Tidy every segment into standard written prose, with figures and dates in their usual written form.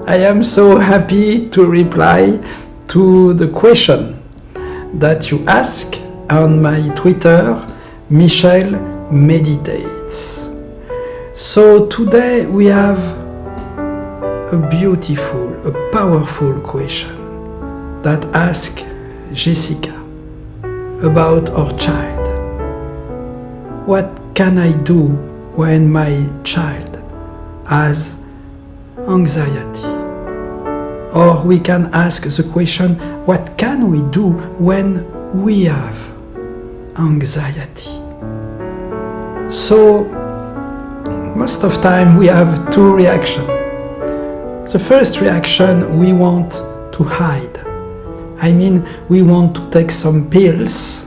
I am so happy to reply to the question that you ask on my Twitter, Michel Meditates. So today we have a beautiful, a powerful question that asks Jessica about our child. What can I do when my child has anxiety? Or we can ask the question, what can we do when we have anxiety? So, most of the time we have two reactions. The first reaction, we want to hide. I mean, we want to take some pills,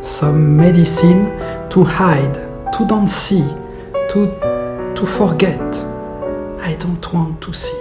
some medicine to hide, to don't see, to forget. I don't want to see.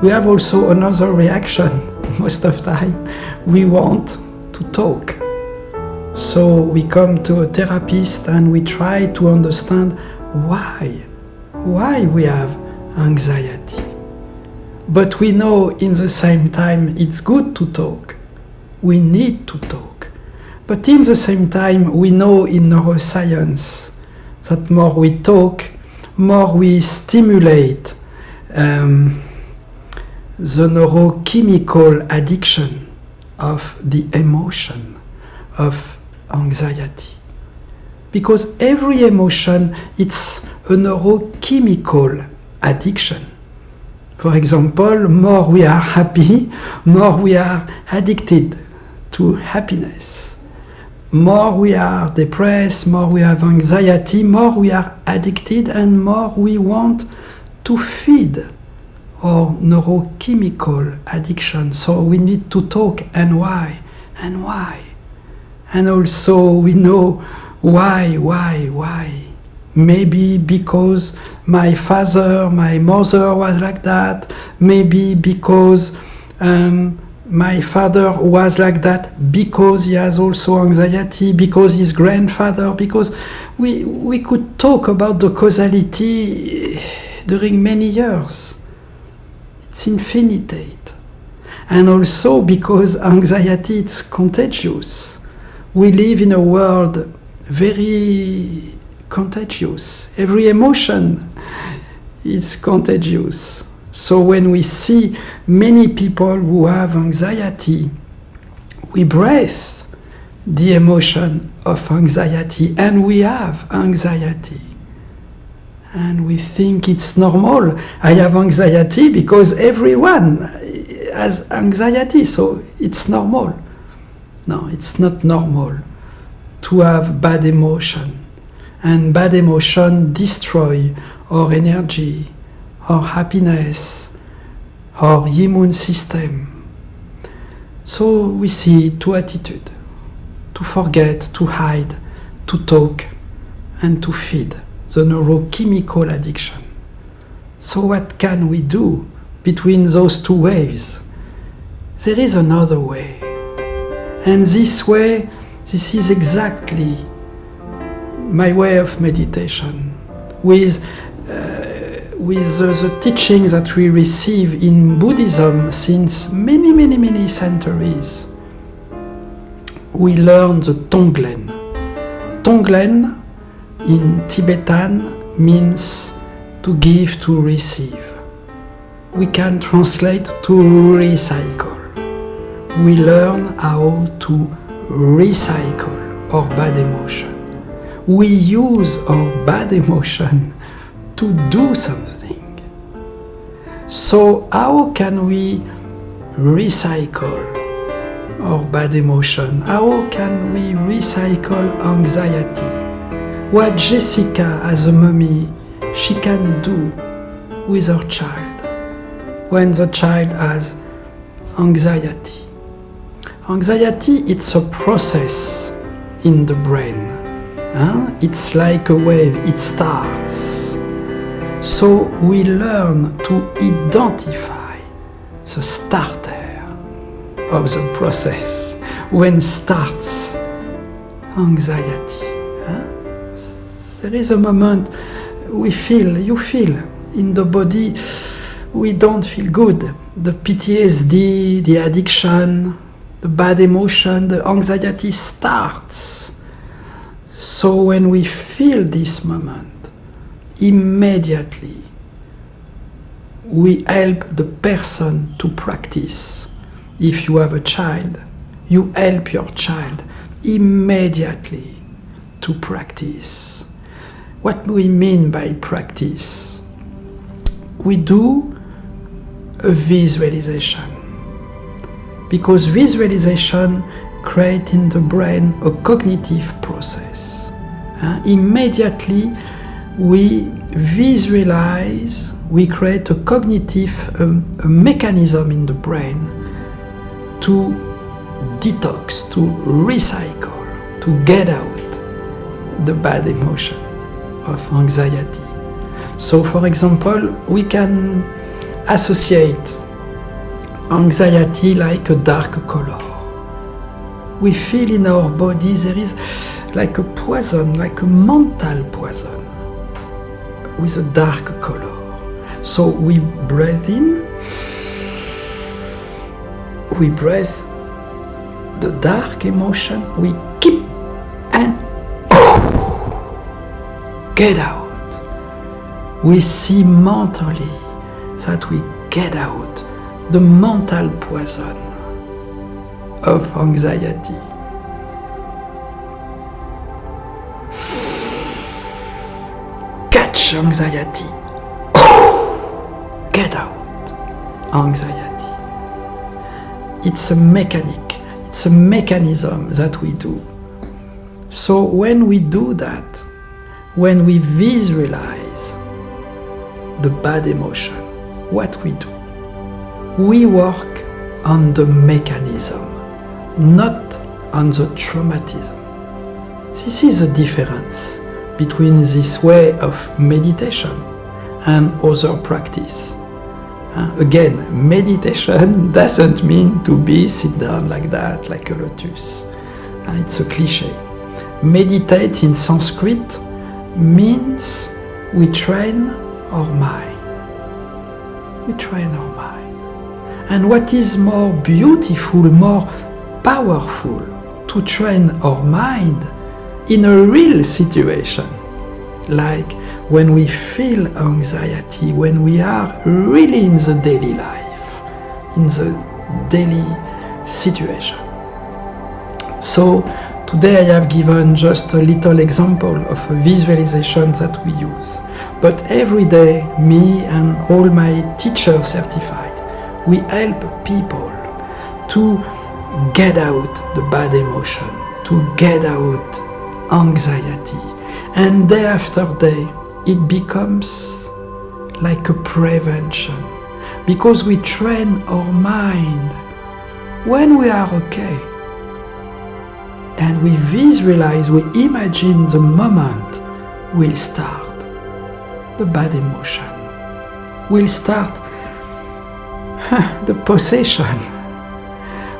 We have also another reaction. Most of the time, we want to talk. So we come to a therapist and we try to understand why we have anxiety. But we know in the same time it's good to talk. We need to talk. But in the same time, we know in neuroscience that more we talk, more we stimulate the neurochemical addiction of the emotion of anxiety. Because every emotion, it's a neurochemical addiction. For example, more we are happy, more we are addicted to happiness. More we are depressed, more we have anxiety, more we are addicted, and more we want to feed our neurochemical addiction. So we need to talk, and why? And also we know why. Maybe because my father, my mother was like that. Maybe because my father was like that because he has also anxiety, because his grandfather, because we could talk about the causality during many years. It's infinite. And also because anxiety is contagious. We live in a world very contagious. Every emotion is contagious. So when we see many people who have anxiety, we breathe the emotion of anxiety, and we have anxiety. And we think it's normal. I have anxiety because everyone has anxiety, so it's normal. No, it's not normal to have bad emotion. And bad emotion destroy our energy, our happiness, our immune system. So we see two attitudes: to forget, to hide, to talk, and to feed the neurochemical addiction. So what can we do between those two ways? There is another way. And this way, this is exactly my way of meditation, with the teachings that we receive in Buddhism since many centuries. We learn the Tonglen. Tonglen in Tibetan means to give, to receive. We can translate to recycle. We learn how to recycle our bad emotion. We use our bad emotion to do something. So how can we recycle our bad emotion? How can we recycle anxiety? What Jessica as a mommy, she can do with her child when the child has anxiety. Anxiety, it's a process in the brain. It's like a wave, it starts. So we learn to identify the starter of the process when starts anxiety. There is a moment you feel in the body we don't feel good. The PTSD, the addiction, the bad emotion, the anxiety starts. So when we feel this moment, immediately we help the person to practice. If you have a child, you help your child immediately to practice. What do we mean by practice? We do a visualization, because visualization creates in the brain a cognitive process. Immediately we visualize, we create a cognitive a mechanism in the brain to detox, to recycle, to get out the bad emotion of anxiety. So for example, we can associate anxiety like a dark color. We feel in our body there is like a poison, like a mental poison with a dark color. So we breathe in, we breathe the dark emotion, we keep and get out. We see mentally that we get out the mental poison of anxiety. Catch anxiety. Get out anxiety. It's a mechanic, it's a mechanism that we do. So when we do that, when we visualize the bad emotion, what we do? We work on the mechanism, not on the traumatism. This is the difference between this way of meditation and other practice. Again, meditation doesn't mean to be sit down like that, like a lotus. It's a cliché. Meditate in Sanskrit means we train our mind. We train our mind. And what is more beautiful, more powerful to train our mind in a real situation, like when we feel anxiety, when we are really in the daily life, in the daily situation. So today I have given just a little example of a visualization that we use. But every day, me and all my teachers certified, we help people to get out the bad emotion, to get out anxiety. And day after day, it becomes like a prevention, because we train our mind when we are okay. And we visualize, we imagine the moment will start. The bad emotion will start the possession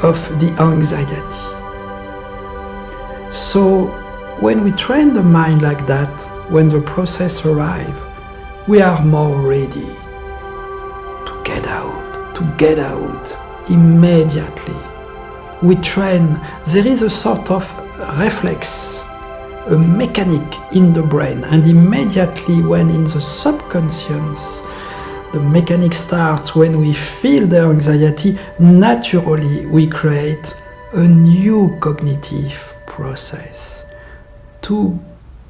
of the anxiety. So when we train the mind like that, when the process arrives, we are more ready to get out immediately. We train, there is a sort of reflex, a mechanic in the brain, and immediately when in the subconscious the mechanic starts, when we feel the anxiety, naturally we create a new cognitive process to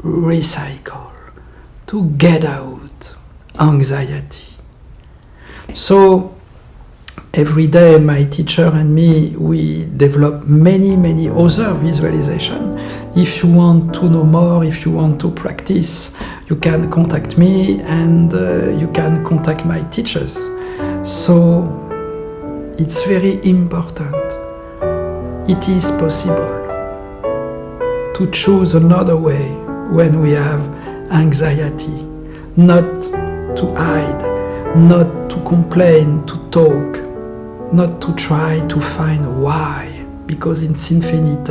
recycle, to get out anxiety. So every day my teacher and me, we develop many other visualization. If you want to know more, if you want to practice, you can contact me and you can contact my teachers. So it's very important. It is possible to choose another way when we have anxiety, not to hide, not to complain, to talk, not to try to find why, because it's infinite,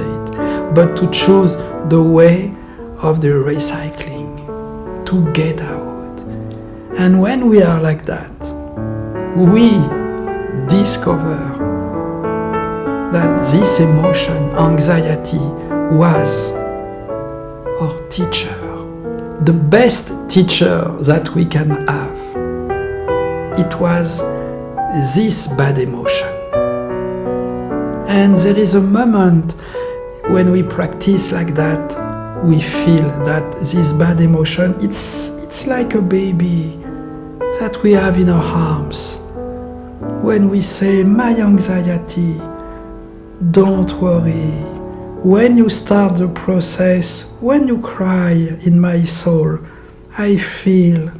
but to choose the way of the recycling, to get out. And when we are like that, we discover that this emotion, anxiety, was our teacher, the best teacher that we can have. It was this bad emotion. And there is a moment when we practice like that, we feel that this bad emotion, it's like a baby that we have in our arms. When we say, my anxiety, don't worry. When you start the process, when you cry in my soul, I feel,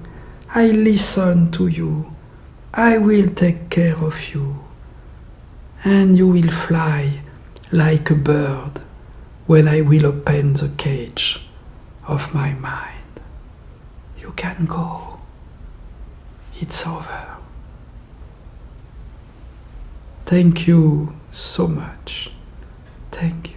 I listen to you. I will take care of you. And you will fly like a bird when I will open the cage of my mind. You can go. It's over. Thank you so much. Thank you.